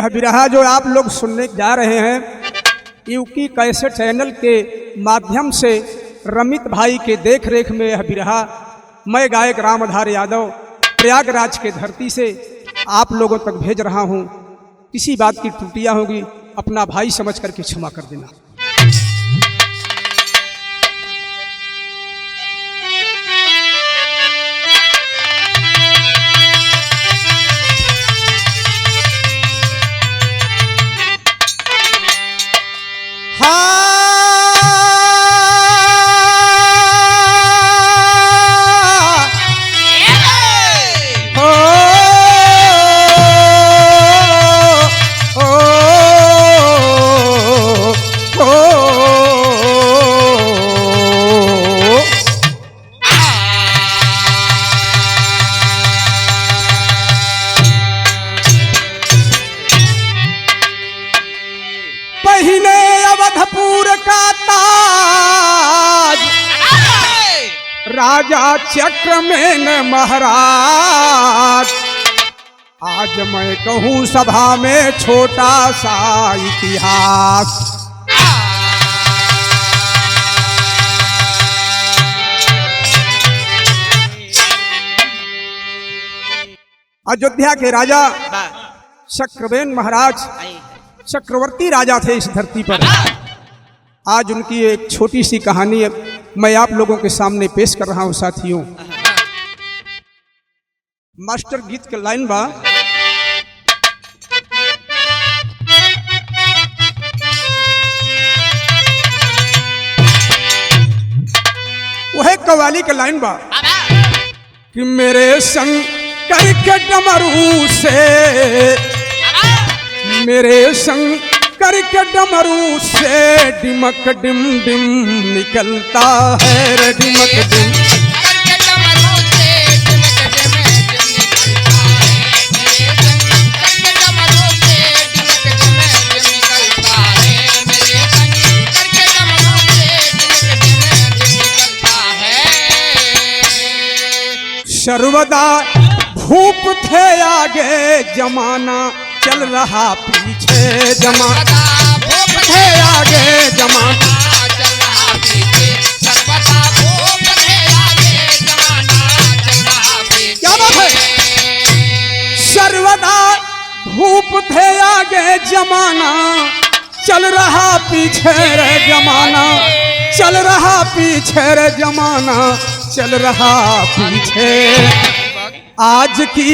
यह बिरहा जो आप लोग सुनने जा रहे हैं यूकी कैसेट चैनल के माध्यम से रमित भाई के देख रेख में यह बिरहा मैं गायक रामधार यादव प्रयागराज के धरती से आप लोगों तक भेज रहा हूँ। किसी बात की त्रुटियाँ होगी अपना भाई समझ करके क्षमा कर देना। पहिने अवधपुर का ताज राजा चक्रमेन महाराज। आज मैं कहूँ सभा में छोटा सा इतिहास। अयोध्या के राजा चक्रवेन महाराज चक्रवर्ती राजा थे इस धरती पर। आज उनकी एक छोटी सी कहानी मैं आप लोगों के सामने पेश कर रहा हूं साथियों। मास्टर गीत के लाइन बा, वह कवाली के लाइन बा कि मेरे संग करके डमरू से, मेरे संग करके डमरू से डिमक डिम डिम निकलता है रे डिमक डिम। करके डमरू से डिमक डिम निकलता है, करके डमरू से डिमक डिम निकलता है, मेरे संग करके डमरू से डिमक डिम निकलता है। सर्वदा भूप थे आगे जमाना चल रहा पीछे जमाना, भूप थे आगे जमाना चल रहा पीछे, सर्वदा भूप थे आगे जमाना चल रहा पीछे। क्या बात है? सर्वदा भूप थे आगे जमाना चल रहा पीछे रे जमाना, चल रहा पीछे रे जमाना चल रहा पीछे। आज की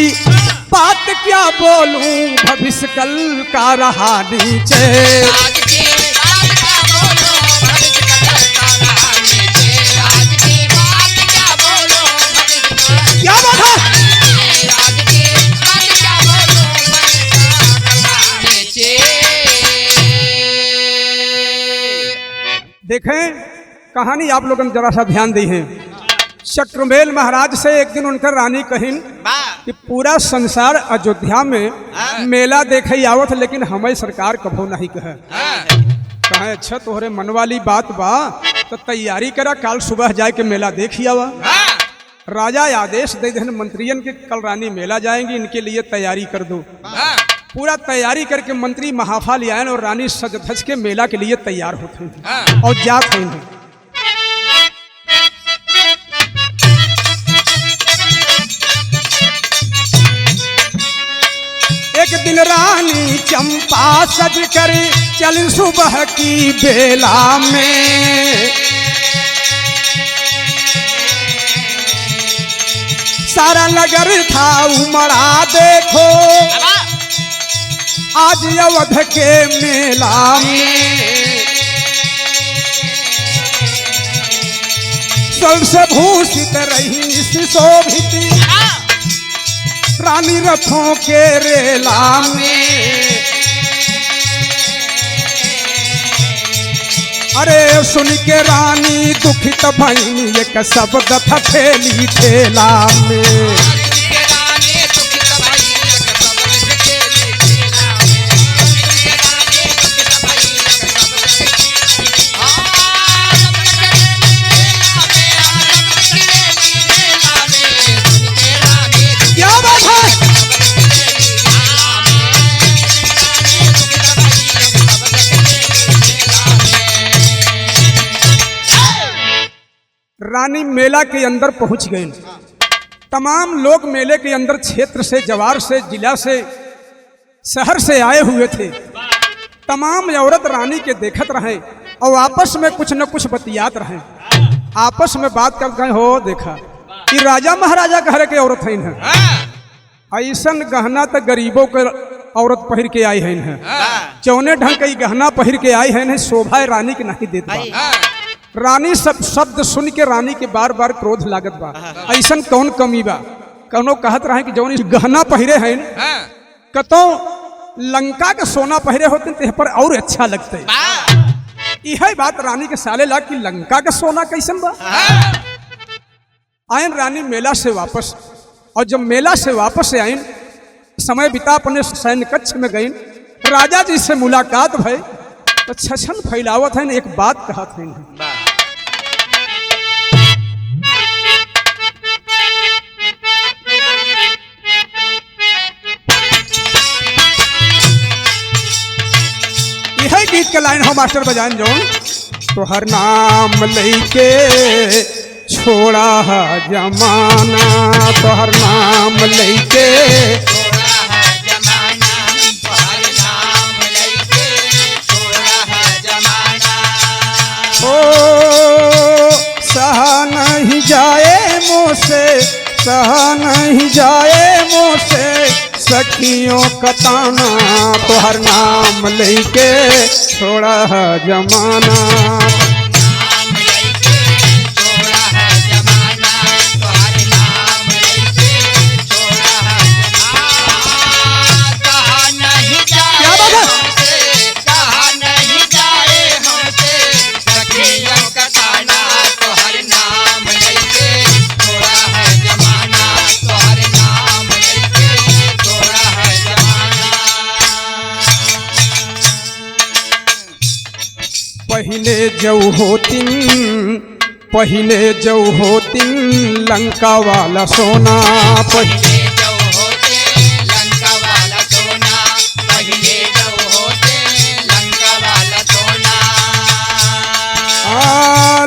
बात क्या बोलूं भविष्य कल का रहा नीचे, आज की बात क्या बोलूं भविष्य कल का रहा नीचे, आज की बात क्या बोलूं भविष्य क्या बात है? आज की बात क्या बोलूं भविष्य कल का रहा नीचे। देखें कहानी आप लोगों ने जरा सा ध्यान दी है। चक्रवेन महाराज से एक दिन उनकर रानी कहिन कि पूरा संसार अयोध्या में मेला देखे आवत लेकिन हमें सरकार कभो नहीं कहे। अच्छा तोहरे मन वाली बात बा तो तैयारी करा, कल सुबह जाए के मेला देखी आवा। राजा आदेश दे देन मंत्रियन के कल रानी मेला जाएंगी, इनके लिए तैयारी कर दो। पूरा तैयारी करके मंत्री महाफा ले आए और रानी सज धज के मेला के लिए तैयार होते हैं और जाते हैं। एक दिन रानी चंपा सज कर चल सुबह की बेला में, सारा नगर था उमड़ा देखो आज अवध के मेला में। स्वर्ग से भूषित रही सुशोभित रानी रथों के रेला में। अरे सुन के रानी दुखित भईनी एक शब्द था ठेली ठेला में। रानी मेला के अंदर पहुंच गए। तमाम लोग मेले के अंदर क्षेत्र से, जवार से, जिला से, शहर से आए हुए थे। तमाम औरत रानी के देखत रहे और आपस में कुछ न कुछ बतियात रहे। आपस में बात कर गए, हो देखा कि राजा महाराजा घर के औरत है, ऐसन गहना तो गरीबों के औरत पहिर के आई है, चौने ढंग के गहना पहिर के आई है, शोभा रानी के नहीं देता। रानी सब शब्द सुन के रानी के बार बार क्रोध लागत बा। ऐसन कौन कमी बा? कौनो कहत रहे कि जौन गहना पहिरे हैं कतो लंका के सोना पहिरे होते ते पर और अच्छा लगते। यही बात रानी के साले ला कि लंका का सोना कैसन बा। आयन रानी मेला से वापस, और जब मेला से वापस से आयन समय बिता अपने सैन्य कक्ष में गई। राजा जी से मुलाकात भई तो छछन फैलावत है, एक बात कहत है। यही गीत के लाइन हो मास्टर बजान जौन, तो हर नाम लेके छोड़ा है जमाना, तो हर नाम लेके सहा नहीं जाए मुझसे, सहा नहीं जाए मुझसे सखियों का ताना, तो हर नाम लेके छोड़ा है जमाना। पहले जो होतिन, पहले जो होतिन लंका वाला सोना, पहले जो होते लंका वाला सोना, पहले जो होते लंका वाला सोना।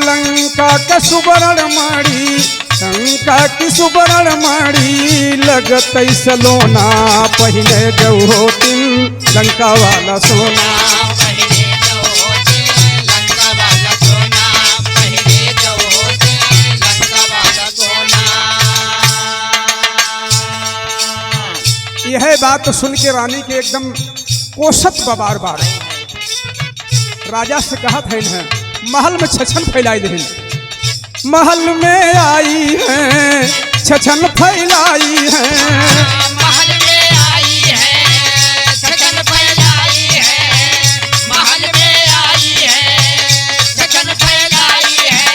लंका का सुवर्ण माड़ी, लंका की सुवर्ण माड़ी लगत सलोना, पहले जो होतिन लंका वाला सोना। यह बात तो सुन के रानी के एकदम कोसत बार बार राजा से कहा था इन्हें, महल में छछन फैलाई दे। महल में आई है छछन फैलाई है, महल में आई है छछन फैलाई है, महल में आई है छछन फैलाई है,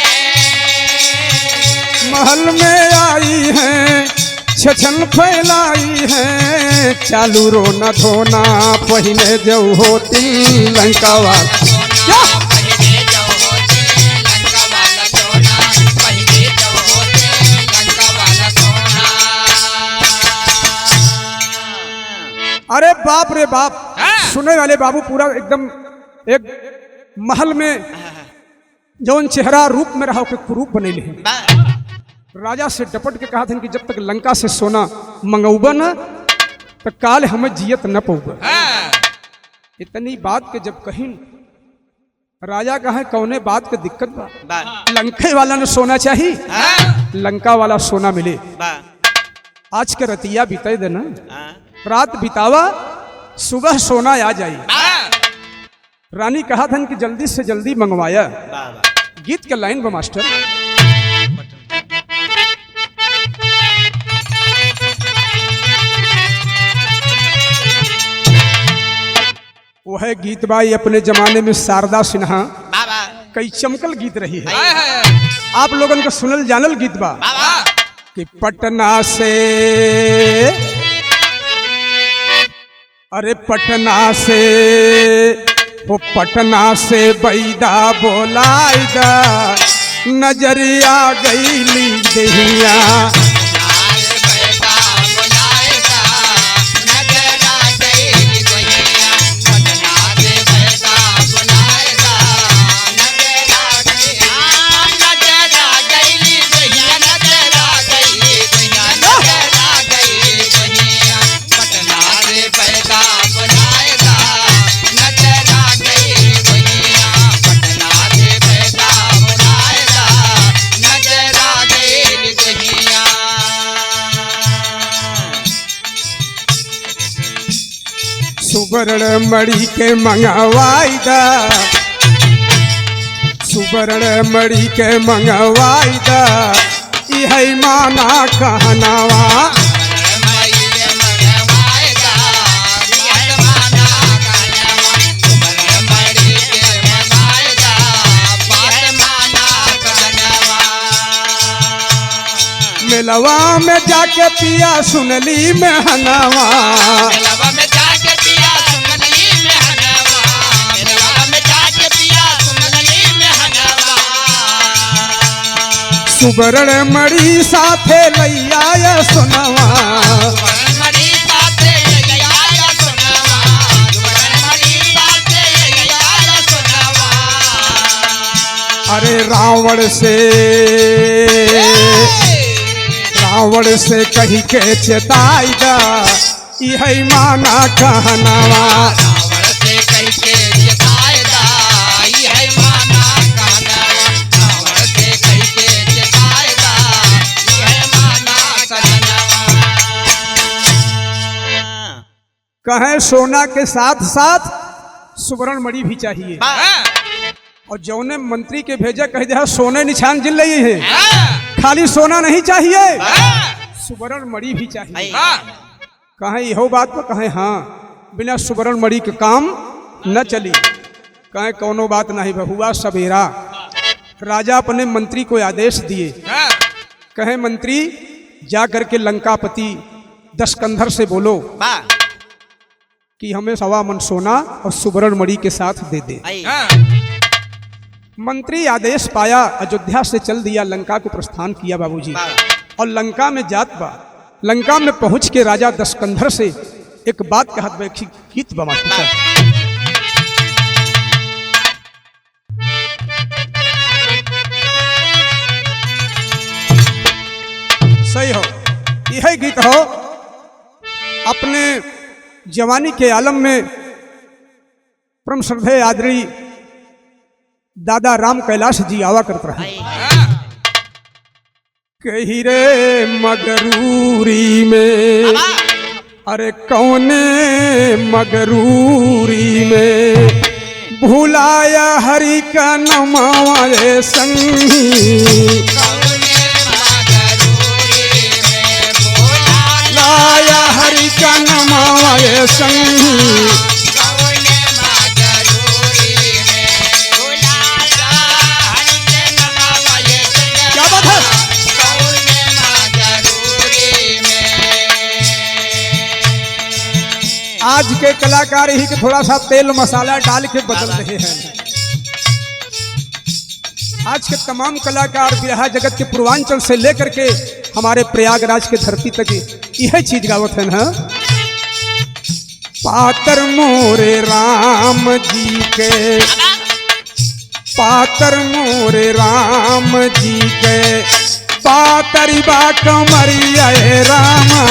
महल में आई है छछन फैलाई है, चालू रोना धोना पहले जो होती लंका वाला। पहले जो होते लंका वाला सोना, पहले जो होते लंका वाला सोना। अरे बाप रे बाप, सुने वाले बाबू पूरा एकदम एक महल में जौन चेहरा रूप में रहा के कुरूप बने हैं। राजा से डपट के कहा था कि जब तक लंका से सोना मंगौबा न तो काल हमें जियत न पऊबा। इतनी बात के जब कहीं राजा कहा कौने बात के दिक्कत बा, लंका वाला ने सोना चाहिए, लंका वाला सोना मिले। आज के रतिया बिताई देना, रात बितावा सुबह सोना आ जाए। रानी कहा था कि जल्दी से जल्दी मंगवाया। गीत के लाइन बा मास्टर, वह गीत बाई अपने जमाने में शारदा सिन्हा कई चमकल गीत रही है। आप लोगन का सुनल जानल गीत बा कि पटना से, अरे पटना से, वो पटना से बैदा बोलाइदा, नजरिया गईली दहिया, नजर आ गईली सुवर्ण मणि के मंगवाई दा, सुवर्ण मणि के मंगवाई दा, इह माना कहनावा। मिलवा में जाके पिया सुनली में हनवा, मिलवा में जाके पिया सुनली में हनवा, मिलवा में जाके पिया सुनली में हनवा। सुवर्ण मणि साथे लैया सुनवा, सुवर्ण मणि साथे लैया सुनवा, सुवर्ण मणि साथे लैया सुनवा। अरे रावण से कही के चेताई दा, इह माना कहनावा। रावण से कही के चेताई दा, इह माना कहनावा। रावण से कही के चेताई दा, इह माना कहनावा। कहे सोना के साथ साथ सुवर्ण मणि भी चाहिए, और जौने मंत्री के भेजा कह दिया सोने निशान जिल रही है, खाली सोना नहीं चाहिए, सुवर्ण मणि भी चाहिए। कहे यहो बात पर कहे हाँ, बिना सुवर्ण मणि के काम न चली। कहे कोनो बात नहीं बहुआ सवेरा। राजा अपने मंत्री को आदेश दिए, कहे मंत्री जा करके लंकापति दशकंधर से बोलो कि हमें 1.25 मन सोना और सुवर्ण मणि के साथ दे दे। मंत्री आदेश पाया, अयोध्या से चल दिया, लंका को प्रस्थान किया बाबूजी। और लंका में जात बा, लंका में पहुंच के राजा दशकंधर से एक बात कहत बा, गीत बा मास्टर। सही हो, यह गीत हो। अपने जवानी के आलम में परम श्रद्धेय आदरणीय दादा राम कैलाश जी आवा करते रहे। कही रे मगरूरी में, अरे कौने मगरूरी में, भुलाया हरि का नमावे संगी, लाया हरि का नमावे संगी। आज के कलाकार ही के थोड़ा सा तेल मसाला डाल के बदल रहे हैं। आज के तमाम कलाकार बिरहा जगत के पूर्वांचल से लेकर के हमारे प्रयागराज के धरती तक यह चीज गावत है ना। पातर मोरे राम जी के, पातर मोरे राम जी के, पातरी बा कमरिया रामा।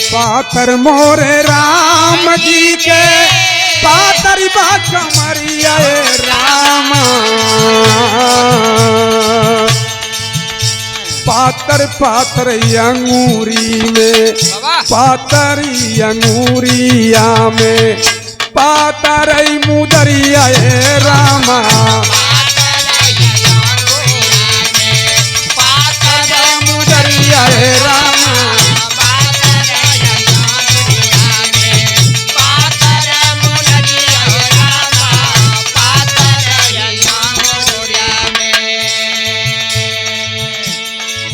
पातर मोरे राम जी के, पातर बा कमरिया राम। पातर पातर अंगूरी में, पातर अंगूरिया में, पातर मुदरिया रामा। मुदरिया रामा।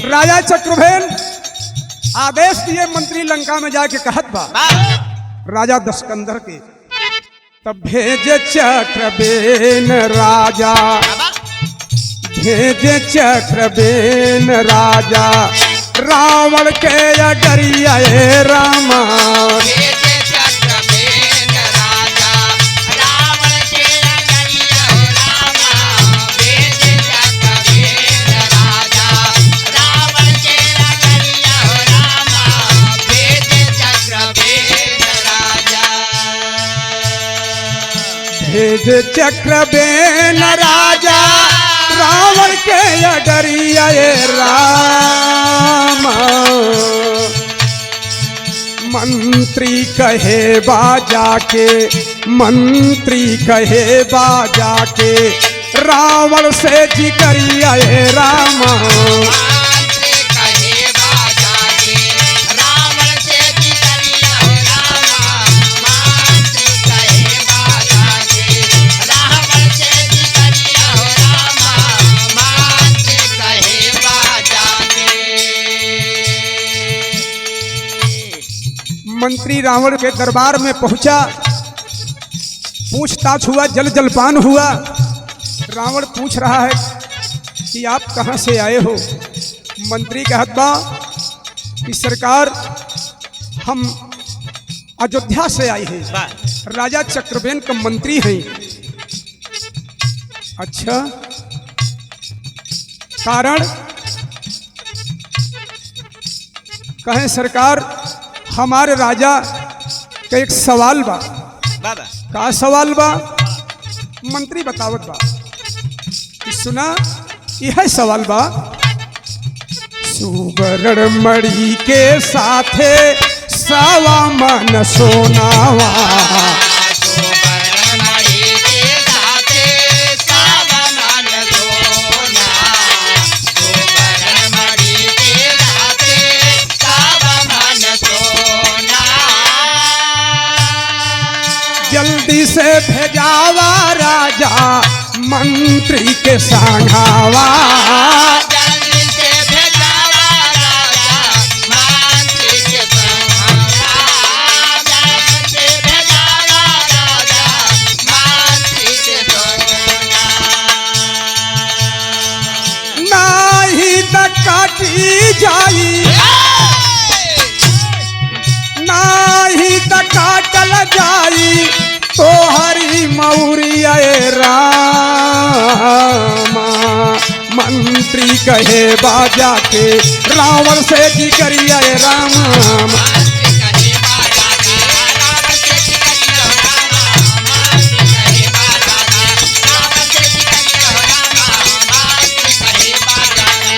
राजा चक्रभेन आदेश दिए मंत्री लंका में जाके कहत बा राजा दशकंधर के, तब भेजे चक्रबेन राजा, भेजे चक्रबेन राजा, रावण के अगरिया रामा। भेज चक्रबेन राजा रावण के अडरिया राम। मंत्री कहे बाजा के, मंत्री कहे बाजा के रावण से जिकरिया राम। मंत्री कहे बाजा के रावण से जिकरिया राम। मंत्री कहे बाजा के रावण से जिकरिया राम। मंत्री कहे बाजा के। मंत्री रावण के दरबार में पहुंचा, पूछताछ हुआ, जल जलपान हुआ। रावण पूछ रहा है कि आप कहाँ से आए हो। मंत्री कहत बा कि सरकार हम अयोध्या से आए हैं, राजा चक्रबेन का मंत्री हैं। अच्छा, कारण? कहें सरकार हमारे राजा का एक सवाल बा। का सवाल बा? मंत्री बतावत बा कि सुना, यह सवाल बा। सुवर्ण मणि के साथे सावा मन सोनावा। सुवर्ण मणि के साथे सावा मन सोना। सुवर्ण मणि के साथे सावा मन सोना। जल्दी से भेजावा राजा मंत्री के सांघावा। जल्दी से भेजावा राजा मंत्री के संघावा। जल्दी से भेजावा राजा मंत्री के संघावा। नाही त काटी जाई, नाही त काटल जाई तो हरी मौरिया रामा। मंत्री कहे बाजा के रावण से जी करिया रामा। मंत्री कहे बाजा के रावण से जिकरिया राम। मंत्री कहे बाजा के रावण से जिकरिया राम। मंत्री कहे बाजा के।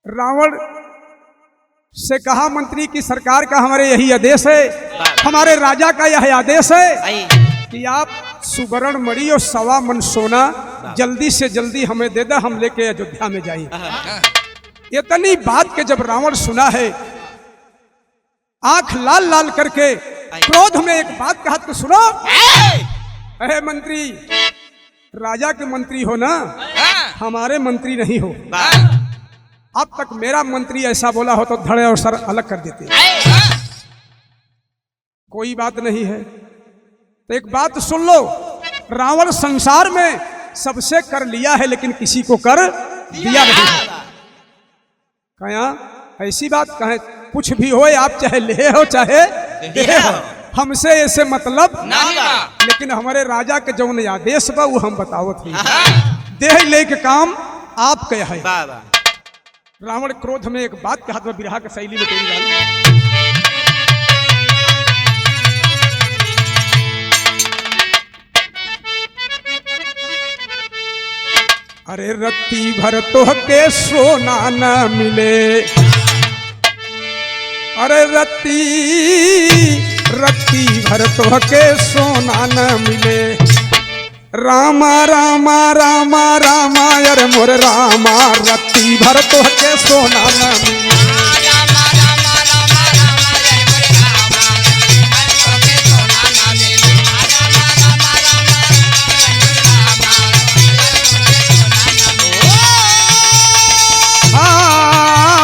रावण से कहा मंत्री की सरकार का हमारे यही आदेश है, हमारे राजा का यह आदेश है कि आप सुवर्ण मणि और सवा मन सोना जल्दी से जल्दी हमें दे दे, हम लेके अयोध्या में जाएं। इतनी बात के जब रावण सुना है, आंख लाल लाल करके क्रोध में एक बात कहा तो सुनो। अरे मंत्री, राजा के मंत्री हो ना, हमारे मंत्री नहीं हो। अब तक मेरा मंत्री ऐसा बोला हो तो धड़े और सर अलग कर देते। कोई बात नहीं है तो एक बात सुन लो, रावण संसार में सबसे कर लिया है लेकिन किसी को कर दिया नहीं है। कहा ऐसी बात कहें, कुछ भी हो आप चाहे ले हो चाहे दे हो, हमसे ऐसे मतलब लेकिन हमारे राजा के जो आदेश बा वो हम बतावत ही देह ले के काम आप कह है। रावण क्रोध में एक बात कहा, बिरहा के शैली में तेरी गाली। अरे रत्ती भर तो के सोना न मिले, अरे रत्ती भर तो के सोना न मिले। रामा रामा रामा रामा अरे मोर रामा, रत्ती भर तो के सोना न मिले।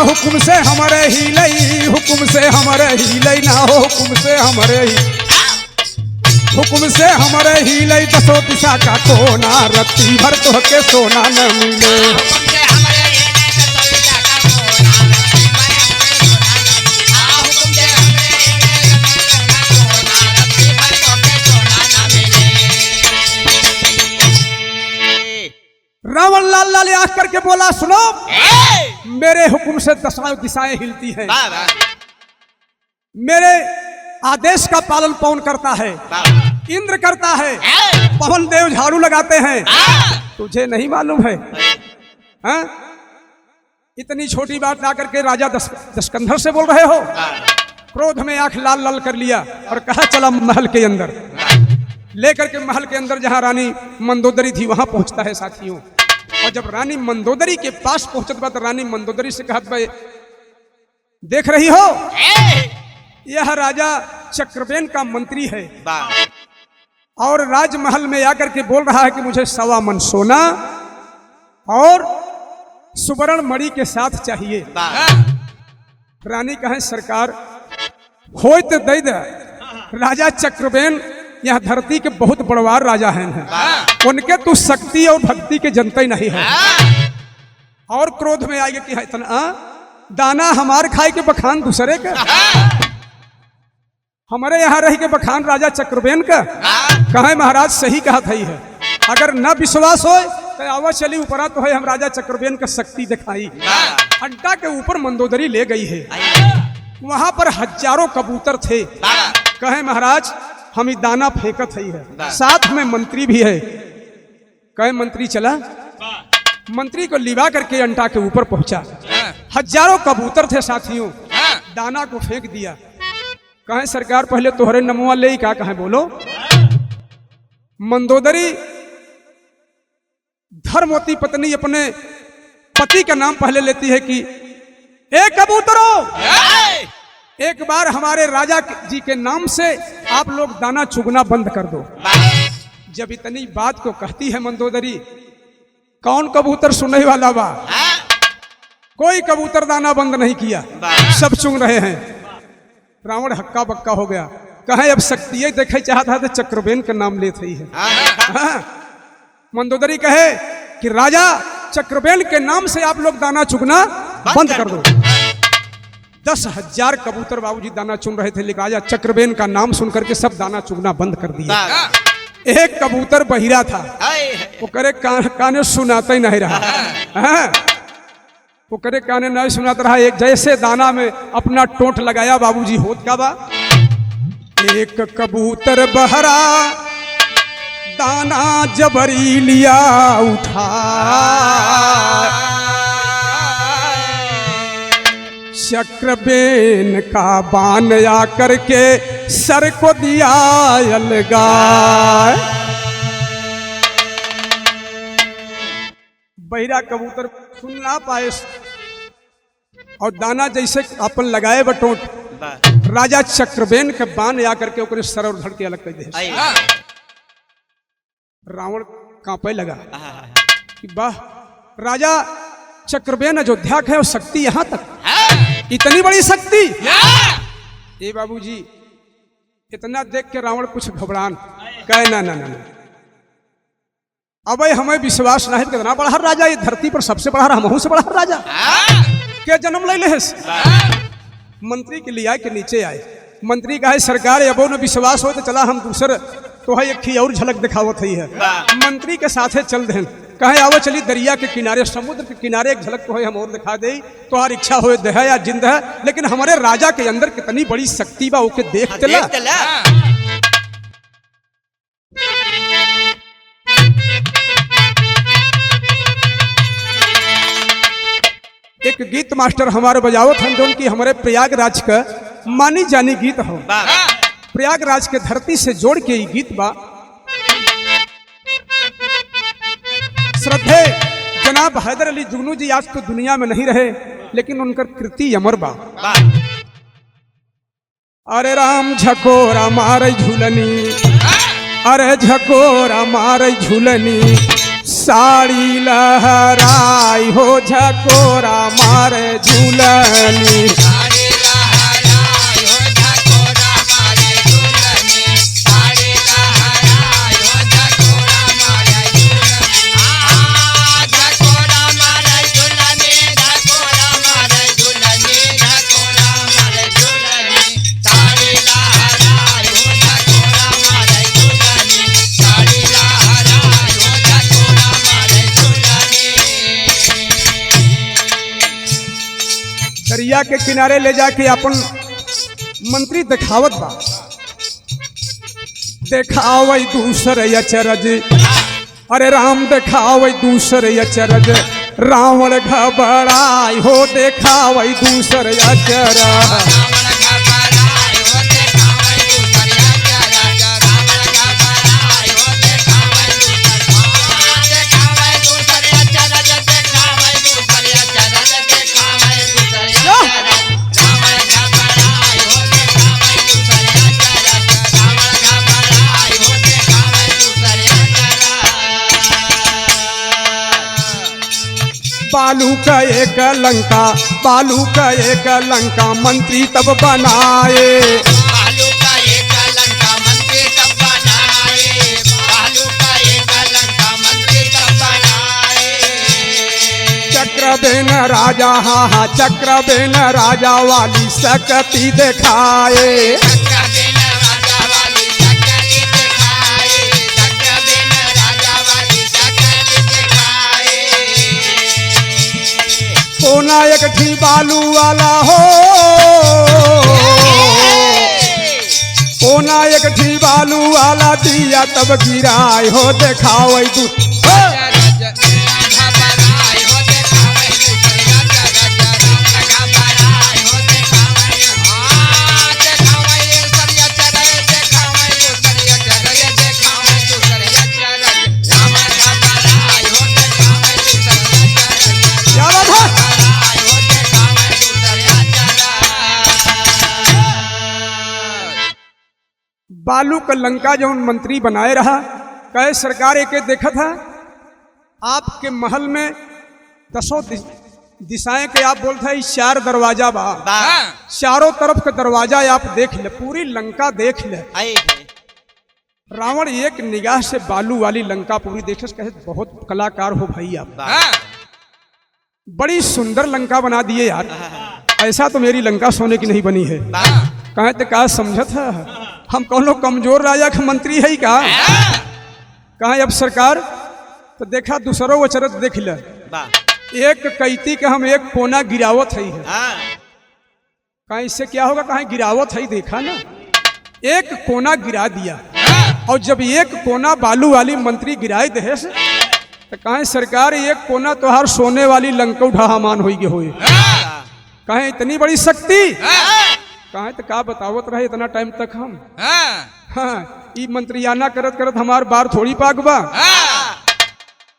हुकुम से हमारे ही लई, हुकुम से हमारे ही लई ना हो, हुकुम से हमारे ही लई दसो दिशा का कोना, रत्ती भर तो के सोना न मिले। रावण लाल लाल आंख करके बोला, सुनो मेरे हुक्म से दसाएं दिशाएं हिलती हैं, मेरे आदेश का पालन कौन करता है? इंद्र करता है। पवन देव झाड़ू लगाते हैं, तुझे नहीं मालूम है? हाँ? इतनी छोटी बात ला करके राजा दशकंधर से बोल रहे हो? क्रोध में आंख लाल लाल कर लिया और कहा चला महल के अंदर। लेकर के महल के अंदर जहां रानी मंदोदरी थी वहां पहुंचता है साथियों। और जब रानी मंदोदरी के पास पहुंचत बा तो रानी मंदोदरी से कहत भाई देख रही हो यह राजा चक्रबेन का मंत्री है और राजमहल में आकर के बोल रहा है कि मुझे 1.25 मन सोना और सुवर्ण मणि के साथ चाहिए। रानी कहे सरकार हो तो दे दे। राजा चक्रबेन यह धरती के बहुत बड़वार राजा हैं, उनके तू शक्ति और भक्ति के जनता ही नहीं है। और क्रोध में आएगा कि इतना दाना हमार खाए के बखान दूसरे का, हमारे यहाँ रह के बखान राजा चक्रबेन का। कहे महाराज सही कहा था है, अगर न विश्वास हो तो आवा चली ऊपरा तो है हम राजा चक्रबेन का शक्ति दिखाई। अड्डा के ऊपर मंदोदरी ले गई है, वहां पर हजारों कबूतर थे। कहे महाराज हम दाना फेंकत है, साथ में मंत्री भी है। कहे मंत्री चला, मंत्री को लिवा करके अंटा के ऊपर पहुंचा। हजारों कबूतर थे साथियों, दाना को फेंक दिया। कहे सरकार पहले तोहरे नमुआ ले क्या कहे बोलो। मंदोदरी धर्मवती पत्नी अपने पति का नाम पहले लेती है कि ए कबूतरों, एक बार हमारे राजा जी के नाम से आप लोग दाना चुगना बंद कर दो। जब इतनी बात को कहती है मंदोदरी, कौन कबूतर सुनने वाला बा? कोई कबूतर दाना बंद नहीं किया, सब चुग रहे हैं। रावण हक्का बक्का हो गया। कहे अब शक्ति देखे चाहता तो चक्रबेन का नाम लेते ही है। मंदोदरी कहे कि राजा चक्रबेन के नाम से आप लोग दाना चुगना बंद कर दो। 10,000 कबूतर बाबूजी दाना चुन रहे थे, लेकिन राजा चक्रबेन का नाम सुनकर के सब दाना चुगना बंद कर दिया। एक कबूतर बहिरा था, वो करे काने सुनाता ही नहीं रहा। वो करे काने नहीं सुनाता रहा। एक जैसे दाना में अपना टोंट लगाया बाबूजी, होत का बा एक कबूतर बहरा दाना जबरी लिया उठा, चक्रबेन का बान आकर के सर को दिया अलगा। बहिरा कबूतर सुन ना पाए और दाना जैसे अपन लगाए बटोट, राजा चक्रबेन के बान आकर के ओकरे सर और धड़ के अलग कर दे। रावण कांपे लगा कि वाह, राजा चक्रबेन अयोध्या है और शक्ति यहां तक, इतनी बड़ी शक्ति। ए बाबूजी इतना देख के रावण कुछ घबरान कहे ना ना ना ना, अब हमें विश्वास नहीं कितना बड़ा राजा, ये धरती पर सबसे बड़ा हमहू से बड़ा राजा क्या जन्म ले ले। मंत्री के लिया के नीचे आए। मंत्री कहे सरकार अब न विश्वास हो तो चला हम दूसर तो है एक और झलक दिखावत है। मंत्री के साथे चल दें। कहे आवो चली दरिया के किनारे, समुद्र के किनारे एक झलक तो है हम और दिखा दे, तो हर इच्छा हो दे या जिंद है, लेकिन हमारे राजा के अंदर कितनी बड़ी शक्ति बा ओके देख चला। एक गीत मास्टर हमारे बजावत हम जो कि हमारे प्रयागराज का मानी जानी गीत हो, प्रयागराज के धरती से जोड़ के ये गीत बा। श्रद्धे जनाब हैदर अली जुगनू जी आज तो दुनिया में नहीं रहे, लेकिन उनका कृति अमर बा। अरे राम झकोरा मारे झूलनी, अरे झकोरा मारे झूलनी, साड़ी लहराई हो झकोरा मारे झूलनी। दरिया के किनारे ले जाके अपन मंत्री दिखावत बा, देखावई दूसरे अचरज, अरे राम देखावई दूसरे अचरज, रावण घबराई हो देखावई दूसरे अचरज। बालू का एक लंका, बालू का एक लंका मंत्री तब बनाए, बालू का एक लंका मंत्री तब बनाए, बालू का एक लंका मंत्री तब बनाए। चक्रबेन राजा, हाँ हाँ चक्रबेन राजा वाली शक्ति दिखाए, चक्रबेन राजा वाली शक्ति दिखाए, चक्रबेन राजा वाली शक्ति दिखाए। कोना एक ठी बालू वाला हो, कोना एक ठी बालू वाला दिया तब गिराए हो देखावई दू, बालू का लंका जो मंत्री बनाए रहा, कहे सरकार एक देखा था आपके महल में 10 दिशाएं के आप बोलते हैं 4 दरवाजा बा, चारों तरफ का दरवाजा आप देख ले, पूरी लंका देख ले। रावण एक निगाह से बालू वाली लंका पूरी देखे, कहे बहुत कलाकार हो भाई आप, बड़ी सुंदर लंका बना दिए यार, ऐसा तो मेरी लंका सोने की नहीं बनी है। कहे तो कहा समझत है हम कौनो कमजोर राजा का मंत्री है का, कहा अब सरकार तो देखा दूसरो अचरज देख ले, एक कैती के हम एक कोना गिरावत है, कहा इससे क्या होगा, कहा गिरावत है, देखा ना एक कोना गिरा दिया, और जब एक कोना बालू वाली मंत्री गिराए दे तो कहा सरकार एक कोना तोहार सोने वाली लंका उठामान हो गए, कहा इतनी बड़ी शक्ति, कहा तो का बतावत रहे इतना टाइम तक हम, हाँ ई मंत्रियाना करत करत हमार बार थोड़ी पागबा,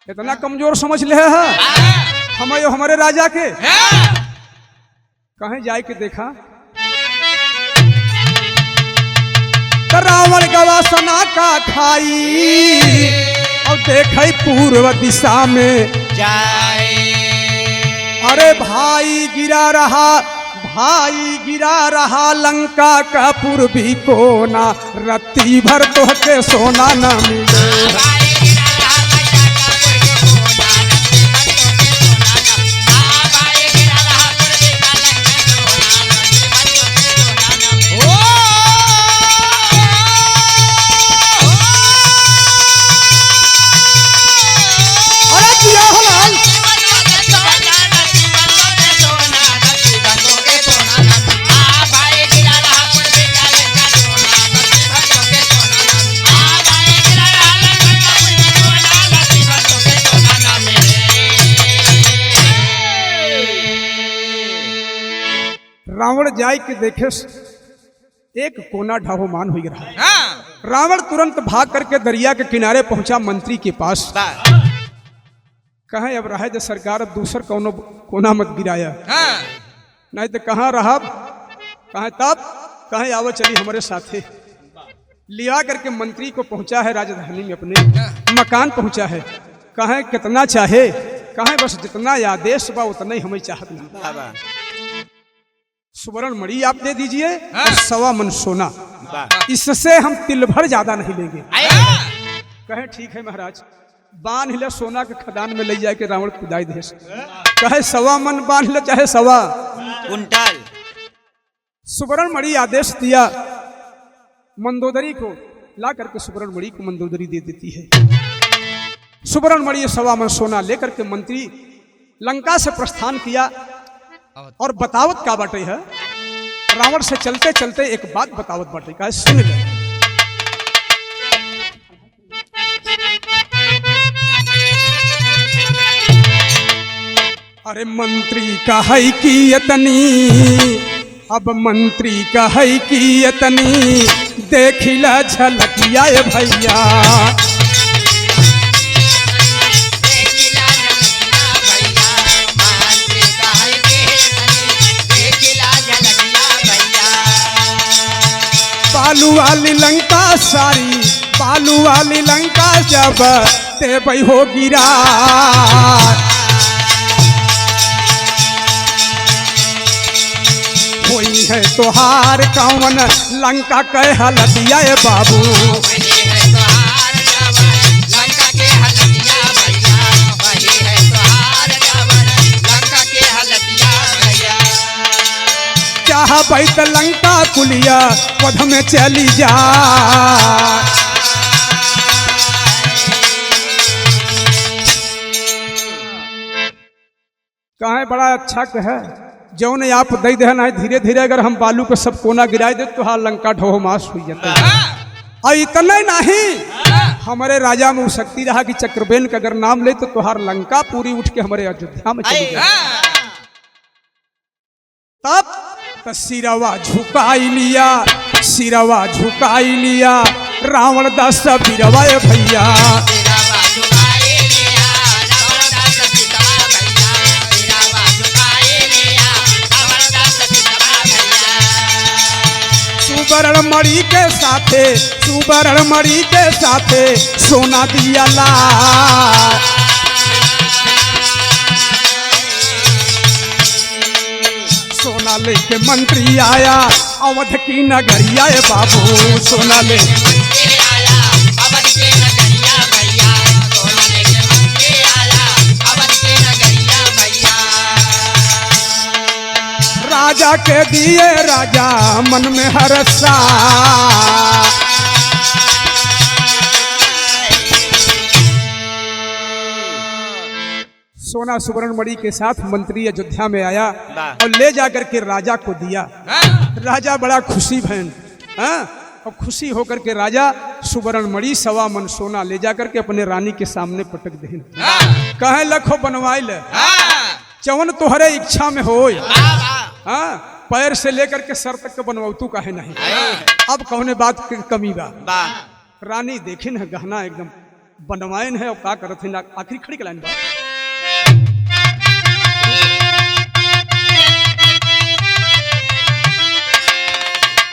इतना कमजोर समझ ले है हम हमारे राजा के, कहे जाए के देखा रावण गवासना का खाई, और देखे पूर्व दिशा में जाए, अरे भाई गिरा रहा, भाई गिरा रहा लंका का पूर्वी कोना, रत्ती भर तो के सोना न मिले। रावण जाय के देखे एक कोना ढाहोमान हो रहा है। रावण तुरंत भाग करके दरिया के किनारे पहुंचा मंत्री के पास, कहे अब रहे जो सरकार अब दूसर कौनो कोना मत गिराया, नहीं तो कहाँ रहा, कहे तब कहे आवो चली हमारे साथे, लिया करके मंत्री को पहुंचा है राजधानी में, अपने मकान पहुंचा है, कहे कितना चाहे, कहे बस जितना आदेश बा उतना ही हमें चाहत ना, सुवर्ण मणि आप दे दीजिए और 1.25 मन सोना, इससे हम तिल भर ज्यादा नहीं लेंगे। कहे ठीक है महाराज, बांध ले सोना के खदान में ले जाए के रावण खुदाई दे, कहे 1.25 मन बांध ले चाहे 1.25 कुंटल। सुवर्ण मणि आदेश दिया, मंदोदरी को ला करके सुवर्ण मणि को मंदोदरी दे देती है। सुवर्ण मणि 1.25 मन सोना लेकर के मंत्री लंका से प्रस्थान किया, और बतावत का बाटे है रावण से चलते चलते एक बात बतावत बाटे का सुन ले। अरे मंत्री का है की इतनी, अब मंत्री का है की इतनी, देखिला झलकिया भैया। बालू वाली लंका सारी, बालू वाली लंका जब ते बई हो गिरा। कोई है तोहार कौन लंका कह हलदिया बाबू। चाह बैत लंका कुलिया पध में चली जा। कहे बड़ा अच्छा कहे जौन आप दे दे ना, धीरे धीरे अगर हम बालू के सब कोना गिराए दे तो हाल लंका ढो मास हुई जाता है। और इतना नहीं, हमारे राजा में शक्ति रहा कि चक्रबेन का अगर नाम ले तो तुहार लंका पूरी उठ के हमारे अयोध्या में चली जाए। तब सिरवा झुकाई लिया, सिरवा झुकाई लिया रावण दास बिरवा भैया। सुवर्ण मणि के साथे, सुवर्ण मणि के साथे सोना दिया ला। सोना लेके मंत्री आया अवध की नगरिया बाबू। सोना ले राजा के दिए राजा मन में हर्षा। सोना सुवर्ण मणि के साथ मंत्री अयोध्या में आया और ले जाकर के राजा को दिया। राजा बड़ा खुशी भैन, और खुशी होकर के राजा सुवर्ण मणि सवा मन सोना ले जाकर के अपने रानी के सामने पटक दे। कहे लखो बनवाई ले चवन तोहरे इच्छा में हो। पैर से लेकर के सर तक बनवाऊ तू कहे नहीं। अब कौने बात की कमी बा। रानी देखी न गहना एकदम बनवाइन है और का करत है। आखिरी खड़ी के लाइन बा।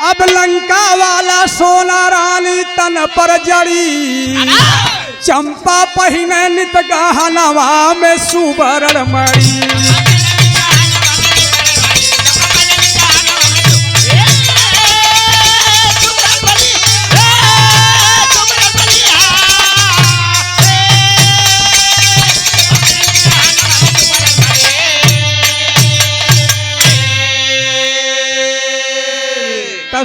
अब लंका वाला सोना रानी तन पर जड़ी, चंपा पहिने नित गहनवा में सुवर्ण मणि।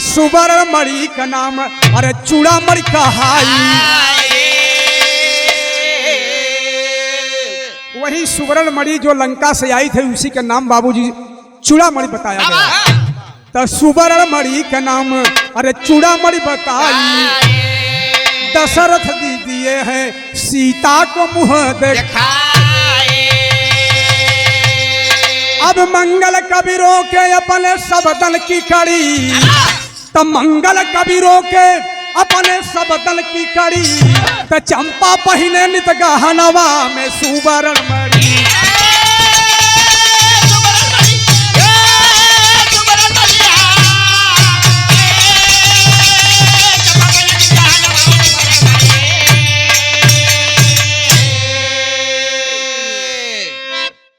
सुवर्ण मणि का नाम अरे चूड़ामणि कहाई। वही सुवर्ण मणि जो लंका से आई थे उसी का नाम बाबूजी चूड़ामणि बताया गया। तो सुवर्ण मणि का नाम अरे चूड़ामणि बताई। दशरथ दी दिए हैं सीता को मुँह दिखाए। अब मंगल कबीरों के अपने सब दल की कड़ी, तो मंगल कबीरों के अपने सब दल की कड़ी। तो चंपा पहिने नित गहनवा में सुवर्ण मणि।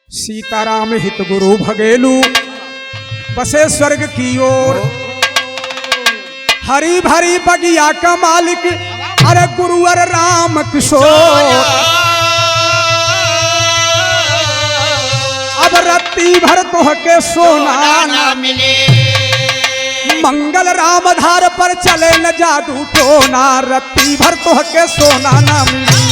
सीताराम हित गुरु भगेलू बसे स्वर्ग की ओर। हरी भरी बगिया का मालिक अरे गुरुवर राम किशोर। अब रत्ती भर तोह के सोना न मिले, मंगल राम धार पर चले न जादू टोना। रत्ती भर तोह के सोना न मिले।